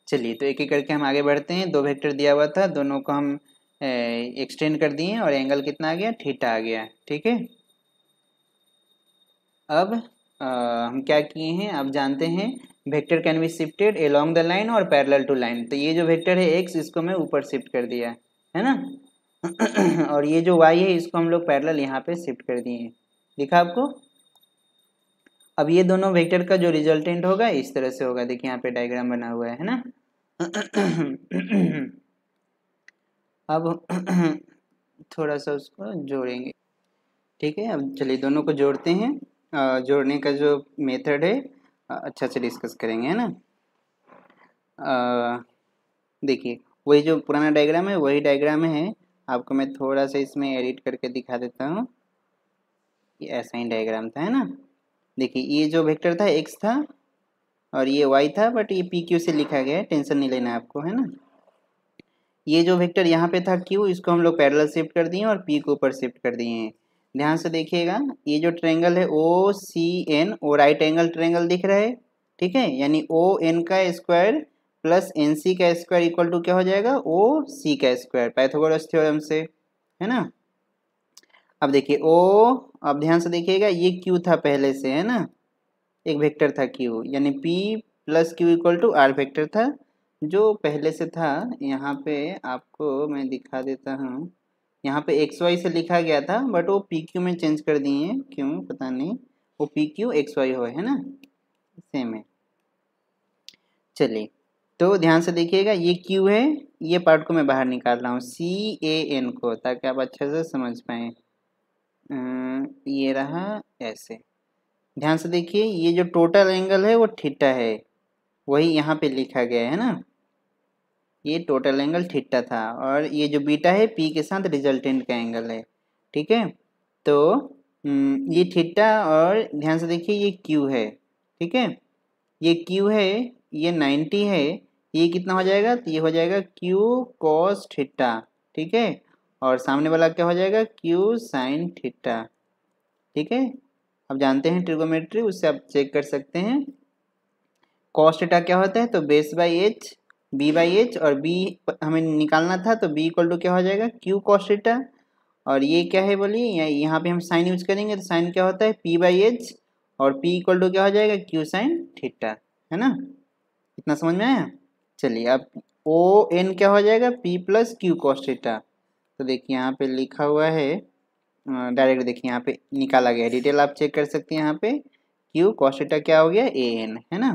चलिए तो एक एक करके हम आगे बढ़ते हैं। दो वेक्टर दिया हुआ था, दोनों को हम एक्सटेंड कर दिए और एंगल कितना आ गया, थीटा आ गया, ठीक है। अब हम क्या किए हैं, अब जानते हैं vector can be shifted along the line और पैरेलल टू लाइन। तो ये जो वेक्टर है एक्स, इसको मैं ऊपर शिफ्ट कर दिया है ना और ये जो वाई है इसको हम लोग पैरेलल यहाँ पे शिफ्ट कर दिए हैं, दिखा आपको। अब ये दोनों वेक्टर का जो रिजल्टेंट होगा इस तरह से होगा, देखिए यहाँ पे डायग्राम बना हुआ है ना अब थोड़ा सा उसको जोड़ेंगे, ठीक है। अब चलिए दोनों को जोड़ते हैं। जोड़ने का जो मेथड है अच्छा से डिस्कस करेंगे, है ना। देखिए वही जो पुराना डायग्राम है वही डायग्राम है, आपको मैं थोड़ा सा इसमें एडिट करके दिखा देता हूँ। ये ऐसा ही डायग्राम था, है ना। देखिए ये जो वेक्टर था एक्स था और ये वाई था, बट ये पी क्यू से लिखा गया है, टेंशन नहीं लेना आपको, है ना। ये जो वेक्टर यहाँ पे था क्यू, इसको हम लोग पैरेलल शिफ्ट कर दिए और पी को ऊपर शिफ्ट कर दिए हैं। ध्यान से देखिएगा, ये जो ट्रायंगल है ओ सी एन, वो राइट एंगल ट्रायंगल दिख रहा है, ठीक है। यानी ओ एन का स्क्वायर प्लस एन सी का स्क्वायर इक्वल टू क्या हो जाएगा, ओ सी का स्क्वायर, पाइथागोरस थ्योरम से, है ना। अब देखिए ओ, अब ध्यान से देखिएगा, ये क्यू था पहले से, है ना, एक वेक्टर था क्यू, यानी P plus Q equal to R vector था जो पहले से था। यहाँ पे आपको मैं दिखा देता हूँ, यहाँ पे एक्स वाई से लिखा गया था बट वो पी क्यू में चेंज कर दिए हैं, क्यों पता नहीं, वो पी क्यू एक्स वाई हो, है ना, सेम है। चलिए तो ध्यान से देखिएगा, ये क्यू है, ये पार्ट को मैं बाहर निकाल रहा हूँ, सी ए एन को, ताकि आप अच्छे से समझ पाएँ। ये रहा ऐसे, ध्यान से देखिए, ये जो टोटल एंगल है वो थीटा है, वही यहाँ पे लिखा गया है ना, ये टोटल एंगल थीटा था, और ये जो बीटा है पी के साथ रिजल्टेंट का एंगल है, ठीक है। तो ये थीटा, और ध्यान से देखिए ये क्यू है, ठीक है, ये क्यू है, ये 90 है, ये कितना हो जाएगा, तो ये हो जाएगा क्यू कॉस थीटा, ठीक है। और सामने वाला क्या हो जाएगा, क्यू साइन थीटा, ठीक है। अब जानते हैं ट्रिगोमेट्री, उससे आप चेक कर सकते हैं। कॉस थीटा क्या होता है, तो base by H, B by H, और बी हमें निकालना था, तो बी इक्वल टू क्या हो जाएगा, क्यू कॉस थीटा। और ये क्या है बोलिए, यहाँ पे हम साइन यूज करेंगे, तो साइन क्या होता है, पी बाई एच, और पी इक्वल टू क्या हो जाएगा, क्यू साइन थीटा, है ना। इतना समझ में आया। चलिए अब ओ एन क्या हो जाएगा, P plus Q cos theta. तो देखिए यहाँ पे लिखा हुआ है, डायरेक्ट देखिए यहाँ पे निकाला गया है, डिटेल आप चेक कर सकते हैं। यहाँ पे क्यू कॉस थीटा क्या हो गया, ए एन, है ना।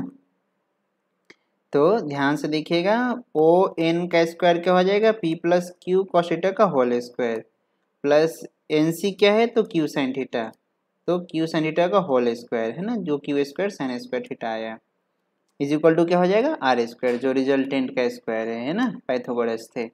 तो ध्यान से देखिएगा, ओ एन का स्क्वायर क्या हो जाएगा, P plus Q cos theta का whole square, plus N C क्या है, तो क्यू साइन थीटा, तो क्यू साइन थीटा का होल स्क्वायर, है ना, जो Q square sine square theta आया, इज इक्वल टू क्या हो जाएगा, आर स्क्वायर, जो रिजल्टेंट का स्क्वायर है ना, पाइथागोरस थे।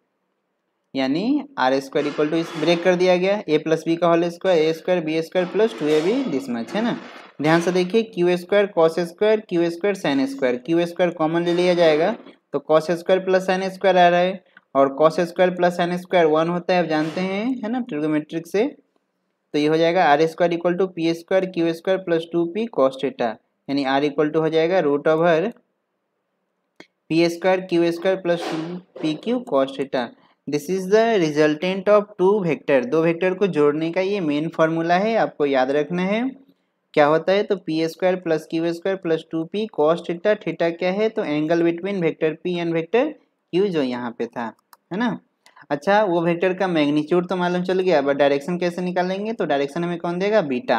यानी आर स्क्वायर इक्वल टू, इस ब्रेक कर दिया गया, ए प्लस बी का whole square, A square B square plus two A B this much, है ना। ध्यान से देखिए, Q square cos square, Q square sine square, Q square common ले लिया जाएगा, तो cos square plus sine square आ रहा है, और cos square plus sine square 1 होता है, आप जानते हैं, है ना, ट्रिगोमेट्रिक से। तो ये हो जाएगा R square equal to P square Q square plus 2p cos theta, यानी आर इक्वल टू हो जाएगा root over P square Q square plus 2pq cos theta. This is the resultant of two vector, दो vector को जोड़ने का ये main formula है, आपको याद रखना है। क्या होता है, तो P square plus Q square plus 2p cos theta, theta क्या है, तो angle between vector p and vector q जो यहाँ पे था, है ना। अच्छा, वो वेक्टर का मैग्नीट्यूड तो मालूम चल गया, बट डायरेक्शन कैसे निकालेंगे, तो डायरेक्शन हमें कौन देगा, बीटा,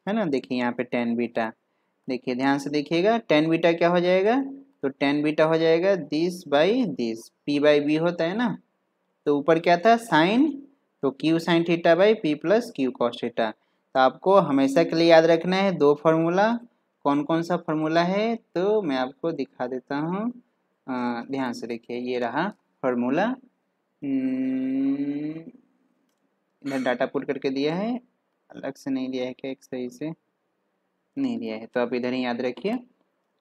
है ना। देखिए यहाँ पे टेन बीटा, देखिए ध्यान से देखिएगा, टेन बीटा क्या हो जाएगा, तो टेन बीटा हो जाएगा this by this, P by B होता है ना, तो ऊपर क्या था साइन, तो Q sine theta by P plus Q cos theta. तो आपको हमेशा के लिए याद रखना है दो फार्मूला, कौन कौन सा फार्मूला है, तो मैं आपको दिखा देता हूँ। ध्यान से देखिए, ये रहा फार्मूला, इधर डाटा पुट करके दिया है, अलग से नहीं दिया है क्या, एक सही से नहीं दिया है, तो आप इधर ही याद रखिए,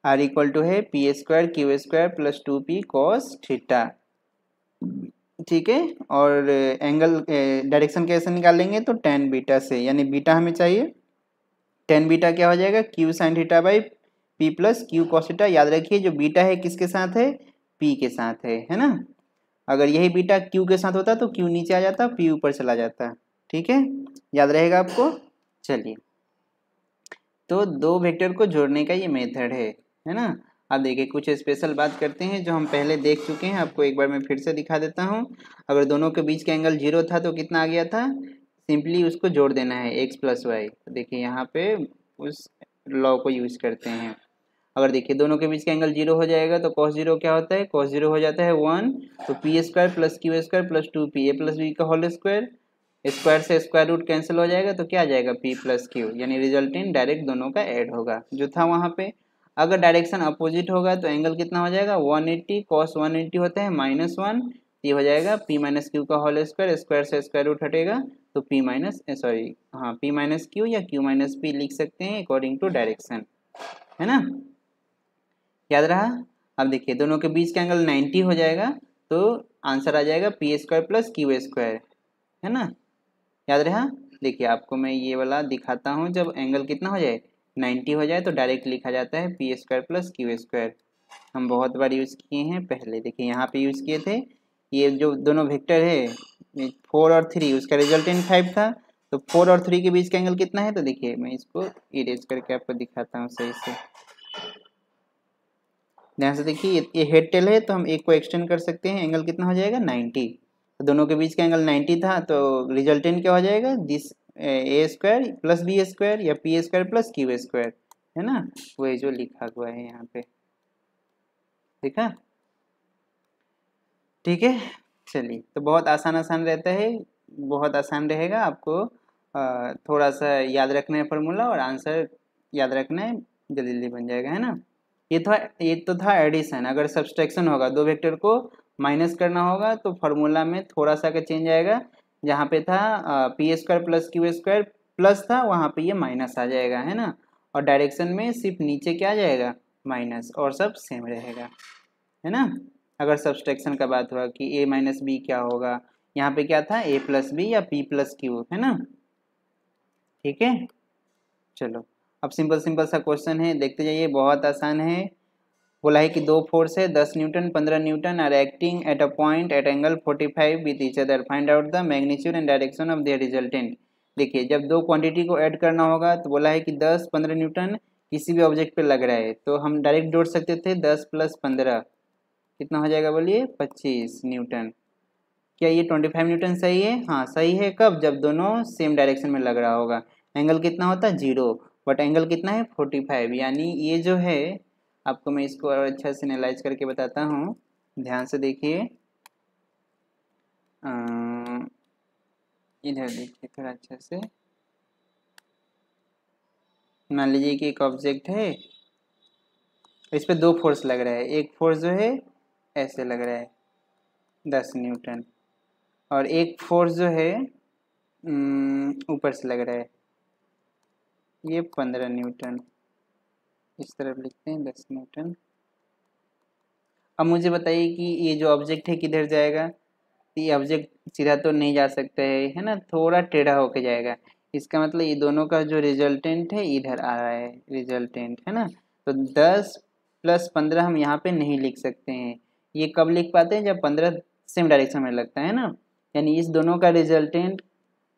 आर इक्वल टू है P square Q square plus 2p cos theta, ठीक है। और एंगल डायरेक्शन कैसे निकालेंगे, तो टेन बीटा से, यानी बीटा हमें चाहिए, टेन बीटा क्या हो जाएगा, Q sine theta by P plus Q cos theta. याद रखिए जो बीटा है किसके साथ है, पी के साथ है ना। अगर यही बीटा क्यू के साथ होता तो क्यू नीचे आ जाता, पी ऊपर चला जाता। ठीक है, याद रहेगा आपको। चलिए, तो दो वेक्टर को जोड़ने का ये मेथड है ना। अब देखिए कुछ स्पेशल बात करते हैं जो हम पहले देख चुके हैं, आपको एक बार मैं फिर से दिखा देता हूँ। अगर दोनों के बीच का एंगल 0 था तो कितना आ गया था, सिंपली उसको जोड़ देना है x प्लस वाई। तो देखिए यहाँ पे उस लॉ को यूज करते हैं। अगर देखिए दोनों के बीच का एंगल 0 हो जाएगा तो cos 0 क्या होता है, cos 0 हो जाता है 1, तो P square plus Q square plus 2p a plus B का होल स्क्वायर, स्क्वायर से स्क्वायर रूट कैंसिल हो जाएगा तो क्या आ जाएगा p प्लस क्यू, यानी रिजल्टेंट डायरेक्ट दोनों का ऐड होगा जो था वहाँ पे। अगर डायरेक्शन अपोजिट होगा तो एंगल कितना हो जाएगा, 180 cos 180 होता है -1, ये हो जाएगा p माइनस क्यू का होल स्क्वायर, स्क्वायर से स्क्वायर रूट हटेगा तो p माइनस सॉरी हाँ p माइनस क्यू या q माइनस p लिख सकते हैं अकॉर्डिंग टू डायरेक्शन, है ना। याद रहा। अब देखिए दोनों के बीच का एंगल 90 हो जाएगा तो आंसर आ जाएगा P square plus Q square, है ना। याद रहा। देखिए आपको मैं ये वाला दिखाता हूँ, जब एंगल कितना हो जाए 90 हो जाए तो डायरेक्ट लिखा जाता है P square plus Q square. हम बहुत बार यूज़ किए हैं पहले, देखिए यहाँ पे यूज़ किए थे। ये जो दोनों वेक्टर है 4 और 3, उसका रिजल्टेंट 5 था, तो 4 और 3 के बीच का एंगल कितना है, तो देखिए मैं इसको इरेज करके आपको दिखाता हूँ सही से। ध्यान से देखिए ये हेड टेल है तो हम एक को एक्सटेंड कर सकते हैं, एंगल कितना हो जाएगा 90। तो दोनों के बीच का एंगल 90 था तो रिजल्टेंट क्या हो जाएगा, this A square plus B square या P square plus Q square, है ना। वही जो लिखा हुआ है यहाँ पे, देखा। ठीक है, चलिए तो बहुत आसान आसान रहता है, बहुत आसान रहेगा आपको। थोड़ा सा याद रखना है फार्मूला और आंसर याद रखना है, जल्दी जल्दी बन जाएगा, है ना। ये तो था एडिशन। अगर सब्सट्रैक्शन होगा, दो वेक्टर को माइनस करना होगा तो फार्मूला में थोड़ा सा का चेंज आएगा। जहाँ पे था P square plus Q square plus था, वहाँ पे ये माइनस आ जाएगा, है ना। और डायरेक्शन में सिर्फ नीचे क्या आ जाएगा, माइनस, और सब सेम रहेगा, है ना। अगर सब्सट्रैक्शन का बात हुआ कि a माइनस बी क्या होगा, यहाँ पे क्या था a प्लस बी या p प्लस क्यू, है ना। ठीक है, चलो अब सिंपल सिंपल सा क्वेश्चन है, देखते जाइए, बहुत आसान है। बोला है कि दो फोर्स है 10 newton 15 newton are acting at a point at angle 45 with each other, find out the magnitude and direction of their resultant. देखिए जब दो क्वांटिटी को ऐड करना होगा तो बोला है कि 10 15 न्यूटन किसी भी ऑब्जेक्ट पे लग रहा है, तो हम डायरेक्ट जोड़ सकते थे 10 प्लस 15, कितना हो जाएगा बोलिए, 25 न्यूटन। क्या ये 25 न्यूटन सही है, हाँ सही है। कब, जब दोनों सेम डायरेक्शन में लग रहा होगा। एंगल कितना होता है 0, बट एंगल कितना है 45, यानी ये जो है, आपको मैं इसको और अच्छा से एनालाइज करके बताता हूँ, ध्यान से देखिए। इधर देखिए थोड़ा अच्छा से। मान लीजिए कि एक ऑब्जेक्ट है, इस पे दो फोर्स लग रहा है, एक फोर्स जो है ऐसे लग रहा है 10 न्यूटन, और एक फोर्स जो है ऊपर से लग रहा है ये 15 न्यूटन, इस तरफ लिखते हैं 10 न्यूटन। अब मुझे बताइए कि ये जो ऑब्जेक्ट है किधर जाएगा, ये ऑब्जेक्ट सीधा तो नहीं जा सकता है ना, थोड़ा टेढ़ा होके जाएगा। इसका मतलब ये दोनों का जो रिजल्टेंट है इधर आ रहा है, रिजल्टेंट, है ना। तो 10 प्लस 15 हम यहाँ पे नहीं लिख सकते हैं, ये कब लिख पाते हैं, जब 15 सेम डायरेक्शन में लगता है ना। यानी इस दोनों का रिजल्टेंट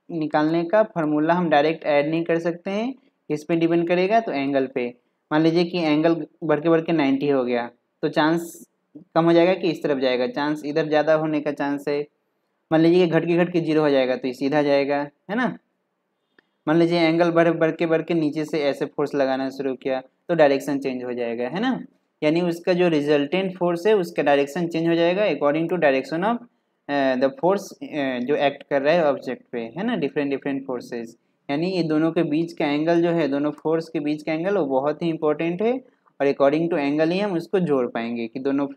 निकालने का फार्मूला हम डायरेक्ट ऐड नहीं कर सकते हैं, किस पे डिपेंड करेगा, तो एंगल पे। मान लीजिए कि एंगल बढ़ के 90 हो गया तो चांस कम हो जाएगा कि इस तरफ जाएगा, चांस इधर ज़्यादा होने का चांस है। मान लीजिए कि घट के 0 हो जाएगा तो ये सीधा जाएगा, है ना। मान लीजिए एंगल बढ़ के नीचे से ऐसे फोर्स लगाना शुरू किया तो डायरेक्शन चेंज हो जाएगा, है ना। यानी उसका जो रिजल्टेंट फोर्स है उसका डायरेक्शन चेंज हो जाएगा according to direction of the force जो एक्ट कर रहा है ऑब्जेक्ट पे, है ना, डिफरेंट डिफरेंट फोर्सेस। यानी ये दोनों के बीच का एंगल जो है, दोनों फोर्स के बीच का एंगल, वो बहुत ही इंपॉर्टेंट है। और अकॉर्डिंग टू एंगल ही हम उसको जोड़ पाएंगे कि दोनों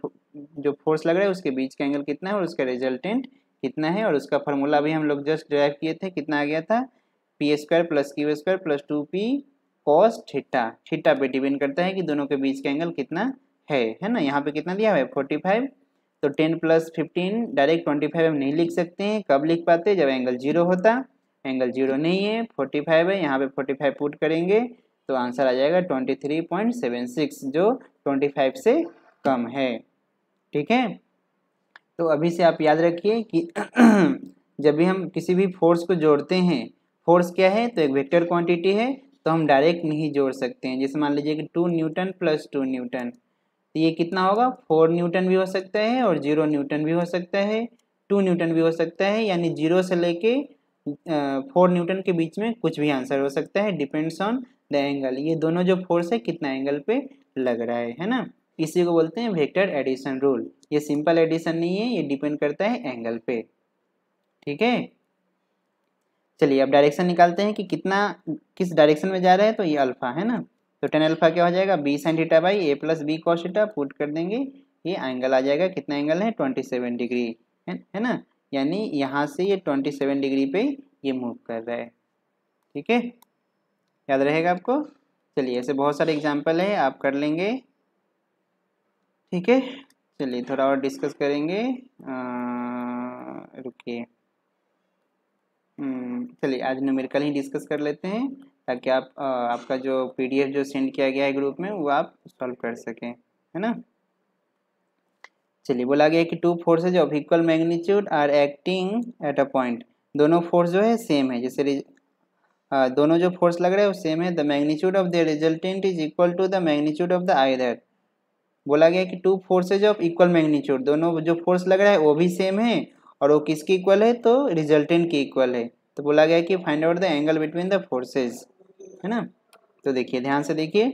जो फोर्स लग रहा है उसके बीच का एंगल कितना है और उसका रिजल्टेंट कितना है। और उसका फार्मूला भी हम लोग जस्ट ड्राइव किए थे, कितना आ गया था, P square plus Q square plus 2p cos theta. Theta पे डिपेंड करता है कि दोनों के बीच का एंगल कितना है ना। यहाँ पे कितना दिया हुआ है 45, तो 10 + 15 डायरेक्ट 25 हम नहीं लिख सकते हैं। कब लिख पाते? जब एंगल 0 होता। एंगल 0 नहीं है, 45 है, यहाँ पे 45 पुट करेंगे तो आंसर आ जाएगा 23.76 जो 25 से कम है। ठीक है, तो अभी से आप याद रखिए कि जब भी हम किसी भी फोर्स को जोड़ते हैं, फोर्स क्या है? तो एक वेक्टर क्वांटिटी है, तो हम डायरेक्ट नहीं जोड़ सकते हैं। जैसे मान लीजिए कि 2 न्यूटन + 2 न्यूटन, तो ये कितना होगा? 4 न्यूटन भी हो सकता है और 0 न्यूटन भी हो सकता है, 2 न्यूटन भी हो सकता है, यानी 0 से लेके 4 न्यूटन के बीच में कुछ भी आंसर हो सकता है, डिपेंड्स ऑन द एंगल। ये दोनों जो फोर्स है कितना एंगल पे लग रहा है ना। इसी को बोलते हैं वेक्टर एडिशन रूल। ये सिंपल एडिशन नहीं है, ये डिपेंड करता है एंगल पे। ठीक है, चलिए अब डायरेक्शन निकालते हैं कि कितना किस डायरेक्शन में जा रहा है। तो ये अल्फा है ना, तो tan अल्फा क्या हो जाएगा? b sin theta by a + b cos theta, put कर देंगे, ये एंगल आ जाएगा। कितना एंगल है? 27 डिग्री है ना, यानी यहाँ से ये 27 डिग्री पे ये मूव कर रहा है। ठीक है, याद रहेगा आपको। चलिए ऐसे बहुत सारे एग्जाम्पल है, आप कर लेंगे। ठीक है, चलिए थोड़ा और डिस्कस करेंगे। रुकिए, चलिए आज न्यूमेरिकल ही डिस्कस कर लेते हैं, ताकि आप आपका जो पीडीएफ जो सेंड किया गया है ग्रुप में वो आप सॉल्व कर सकें, है ना। चलिए बोला गया है कि 2 forces of equal magnitude are acting at a point. दोनों फोर्स जो है सेम है, जैसे दोनों जो फोर्स लग रहा है वो सेम है। The magnitude of the resultant is equal to the magnitude of the either. बोला गया है कि 2 फोर्सेज ऑफ इक्वल मैग्नीट्यूड, दोनों जो फोर्स लग रहा है वो भी सेम है, और वो किसके इक्वल है? तो रिजल्टेंट के इक्वल है। तो बोला गया है कि find out the angle between the forces, है ना। तो देखिए ध्यान से देखिए,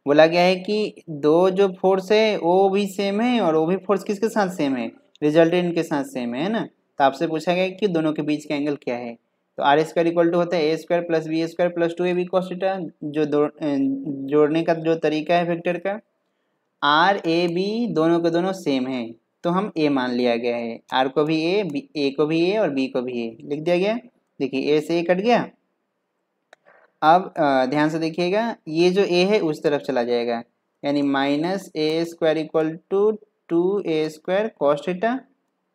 बोला गया है कि दो जो फोर्स है वो भी सेम है, और वो भी फोर्स किसके साथ सेम है? रिजल्टेंट के साथ सेम है ना। तो आपसे पूछा गया कि दोनों के बीच का एंगल क्या है? तो आर स्क्वायर इक्वल टू होता है a square + b square + 2ab cos theta. जो जोड़ने का जो तरीका है वेक्टर का, आर ए बी दोनों के दोनों सेम है, तो हम ए मान लिया गया है। आर को भी ए को भी ए और बी को भी ए लिख दिया गया। देखिए ए से ए कट गया। अब ध्यान से देखिएगा, ये जो ए है उस तरफ चला जाएगा, यानी -a square equal to 2a square cos theta.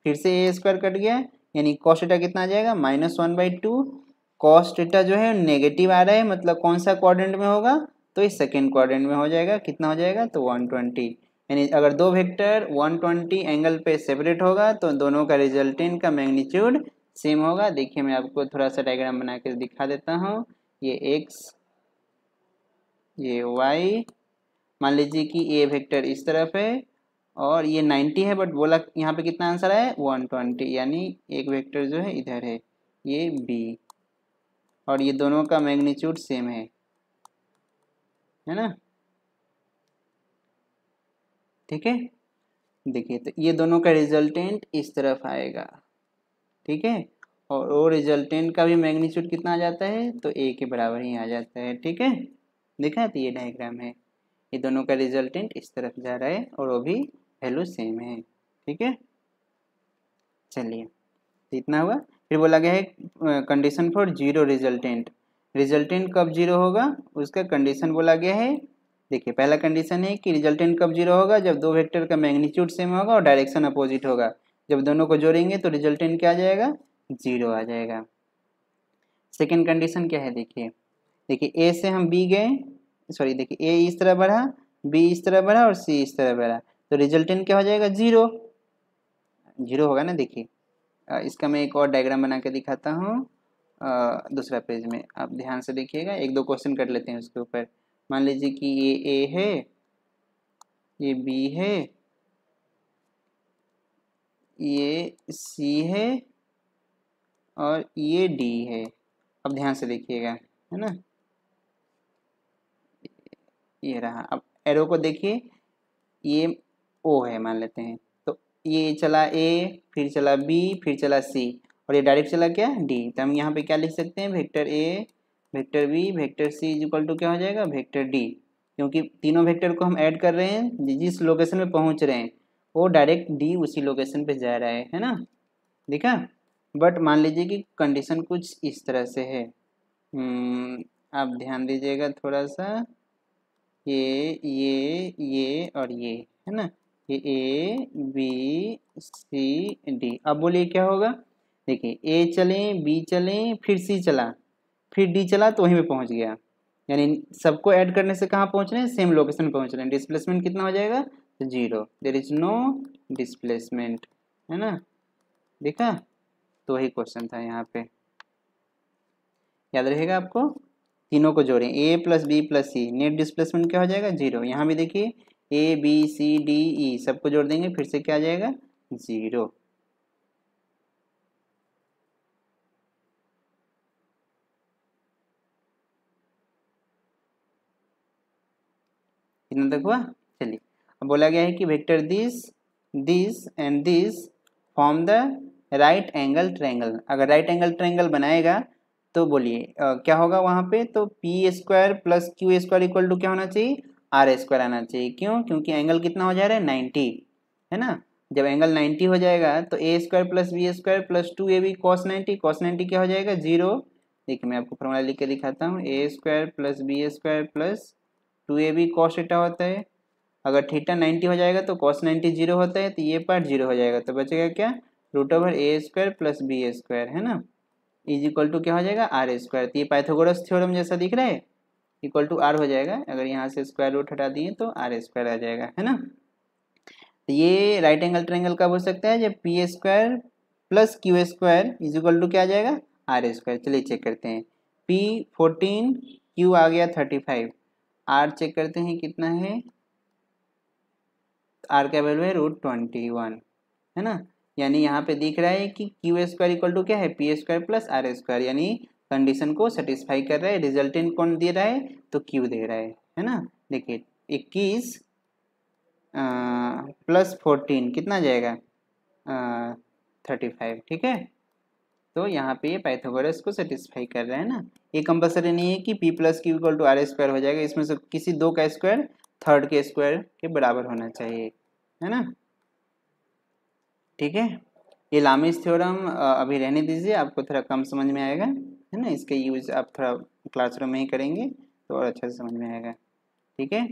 फिर से ए स्क्वायर कट गया, यानी cos थीटा कितना आ जाएगा? -1/2। cos थीटा जो है नेगेटिव आ रहा है, मतलब कौन सा क्वाड्रेंट में होगा? तो इस सेकेंड क्वाड्रेंट में हो जाएगा। कितना हो जाएगा? तो 120। यानी अगर दो वेक्टर 120 एंगल पे सेपरेट होगा तो दोनों का रिजल्टेंट का मैग्नीट्यूड सेम होगा। देखिए मैं आपको थोड़ा सा डायग्राम बना के दिखा देता हूँ। ये x, ये y, मान लीजिए कि ये वेक्टर इस तरफ है और ये 90 है, बट बोला यहाँ पे कितना आंसर है? 120, यानी एक वेक्टर जो है इधर है, ये b, और ये दोनों का मैग्नीट्यूड सेम है ना। ठीक है, देखिए तो ये दोनों का रिजल्टेंट इस तरफ आएगा। ठीक है, और वो रिजल्टेंट का भी मैग्नीट्यूड कितना आ जाता है? तो a के बराबर ही आ जाता है। ठीक है, देखा, तो ये डायग्राम है, ये दोनों का रिजल्टेंट इस तरफ जा रहा है और वो भी वैल्यू सेम है। ठीक है, चलिए तो इतना हुआ। फिर बोला गया है condition for zero resultant. Resultant कब जीरो होगा उसका कंडीशन बोला गया है। देखिए पहला कंडीशन है कि रिजल्टेंट कब जीरो होगा? जब दो वेक्टर का मैग्नीट्यूड सेम होगा और डायरेक्शन अपोजिट होगा। जब दोनों को जोड़ेंगे तो रिजल्टेंट क्या आ जाएगा? जीरो आ जाएगा। सेकेंड कंडीशन क्या है? देखिए देखिए ए से हम बी गए, सॉरी देखिए ए इस तरह बढ़ा, बी इस तरह बढ़ा और सी इस तरह बढ़ा, तो रिजल्टेंट क्या हो जाएगा? जीरो। जीरो होगा ना। देखिए इसका मैं एक और डायग्राम बना के दिखाता हूँ दूसरा पेज में, आप ध्यान से देखिएगा। एक दो क्वेश्चन कर लेते हैं उसके ऊपर। मान लीजिए कि ये ए है, ये बी है, ये सी है और ये डी है। अब ध्यान से देखिएगा, है ना, ये रहा। अब एरो को देखिए, ये ओ है मान लेते हैं, तो ये चला ए, फिर चला बी, फिर चला सी, और ये डायरेक्ट चला क्या? डी। तो हम यहाँ पे क्या लिख सकते हैं? Vector A, vector B, vector C is equal to क्या हो जाएगा? Vector D. क्योंकि तीनों वेक्टर को हम ऐड कर रहे हैं, जिस लोकेशन में पहुँच रहे हैं वो डायरेक्ट डी उसी लोकेशन पे जा रहा है ना। देखा, बट मान लीजिए कि कंडीशन कुछ इस तरह से है। आप ध्यान दीजिएगा थोड़ा सा, ये और ये, है ना, ए बी सी डी। अब बोलिए क्या होगा। देखिए ए चले, बी चले, फिर सी चला, फिर डी चला तो वहीं पे पहुंच गया। यानी सबको ऐड करने से कहाँ पहुंच रहे हैं, सेम लोकेशन पहुंच रहे हैं। डिस्प्लेसमेंट कितना हो जाएगा, तो 0, देयर इज नो डिस्प्लेसमेंट, है ना। देखा, तो वही क्वेश्चन था यहाँ पे, याद रहेगा आपको। तीनों को जोड़ें, ए प्लस बी प्लस सी, नेट डिस्प्लेसमेंट क्या हो जाएगा, 0। यहाँ भी देखिए A B C D E सबको जोड़ देंगे, फिर से क्या आ जाएगा, 0। कितना तक हुआ। चलिए, अब बोला गया है कि vector this this and this form the right angle triangle. अगर राइट एंगल ट्रायंगल बनाएगा तो बोलिए क्या होगा वहाँ पे, तो P square plus Q square equal to क्या होना चाहिए, आर स्क्वायर आना चाहिए। क्यों, क्योंकि एंगल कितना हो जा रहा है, 90, है ना। जब एंगल 90 हो जाएगा तो A square plus B square plus 2ab cos 90, cos 90 क्या हो जाएगा, 0। देखिए मैं आपको फॉर्मूला लिख के दिखाता हूँ, A square plus B square plus 2ab cos theta होता है। अगर थीटा 90 हो जाएगा तो कॉस 90 0 होता है, तो ये पार्ट 0 हो जाएगा, तो बचेगा क्या, रूट ओवर ए स्क्वायर प्लस बी स्क्वायर, है ना, इज इक्वल टू क्या हो जाएगा, आर स्क्वायर। तो ये पाइथागोरस थ्योरम जैसा दिख रहा है, इक्वल टू आर हो जाएगा। अगर यहाँ से स्क्वायर रूट हटा दिए तो आर स्क्वायर आ जाएगा, है ना। तो ये राइट एंगल ट्रायंगल कब हो सकता है, जब P square plus Q square is equal to क्या आ जाएगा, आर स्क्वायर। चलिए चेक करते हैं, पी 14, क्यू आ गया 35, आर चेक करते हैं कितना है, आर का वैल्यू है √21, है ना। यानी यहाँ पे दिख रहा है कि क्यू स्क्वायर इक्वल टू क्या है, P square plus R square, यानी कंडीशन को सेटिस्फाई कर रहा है। रिजल्टेंट कौन दे रहा है, तो क्यू दे रहा है ना। देखिए 21 प्लस 14 कितना आ जाएगा, 35, ठीक है। तो यहाँ पे ये पाइथागोरस को सेटिस्फाई कर रहा है ना। ये कंपलसरी नहीं है कि p plus Q equal to R square हो जाएगा, इसमें से किसी दो का स्क्वायर थर्ड के स्क्वायर के बराबर होना चाहिए, है ना, ठीक है। ये लामिस थ्योरम अभी रहने दीजिए, आपको थोड़ा कम समझ में आएगा, है ना। इसके यूज आप थोड़ा क्लासरूम में ही करेंगे तो और अच्छे से समझ में आएगा, ठीक है।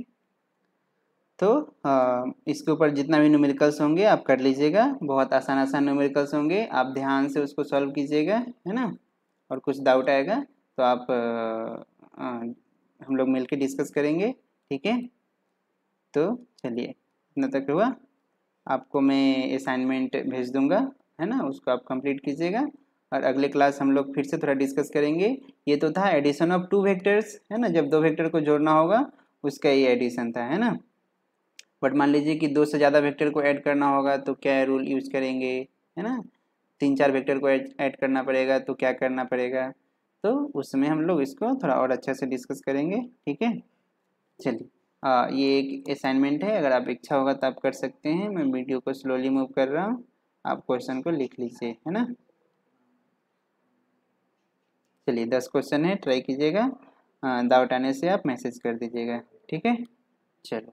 तो इसके ऊपर जितना भी न्यूमेरिकल्स होंगे आप कर लीजिएगा, बहुत आसान आसान न्यूमेरिकल्स होंगे, आप ध्यान से उसको सॉल्व कीजिएगा, है ना। और कुछ डाउट आएगा तो आप हम लोग मिलके डिस्कस करेंगे, ठीक है। तो चलिए इतना तक हुआ, आपको मैं असाइनमेंट भेज दूंगा, है ना, उसको आप कंप्लीट कीजिएगा। और अगले क्लास हम लोग फिर से थोड़ा डिस्कस करेंगे। ये तो था एडिशन ऑफ 2 वेक्टर्स, है ना, जब 2 वेक्टर को जोड़ना होगा उसका ये एडिशन था, है ना। बट मान लीजिए कि 2 से ज़्यादा वेक्टर को ऐड करना होगा तो क्या रूल यूज करेंगे, है ना। 3-4 वेक्टर को ऐड करना पड़ेगा तो क्या करना पड़ेगा, तो उसमें हम लोग इसको थोड़ा और अच्छे से डिस्कस करेंगे, ठीक है। चलिए ये एक असाइनमेंट है, अगर आप इच्छा होगा तो आप कर सकते हैं। मैं वीडियो को स्लोली मूव कर रहा हूँ, आप क्वेश्चन को लिख लीजिए, है ना। चलिए 10 क्वेश्चन है, ट्राई कीजिएगा, डाउट आने से आप मैसेज कर दीजिएगा, ठीक है। चलो।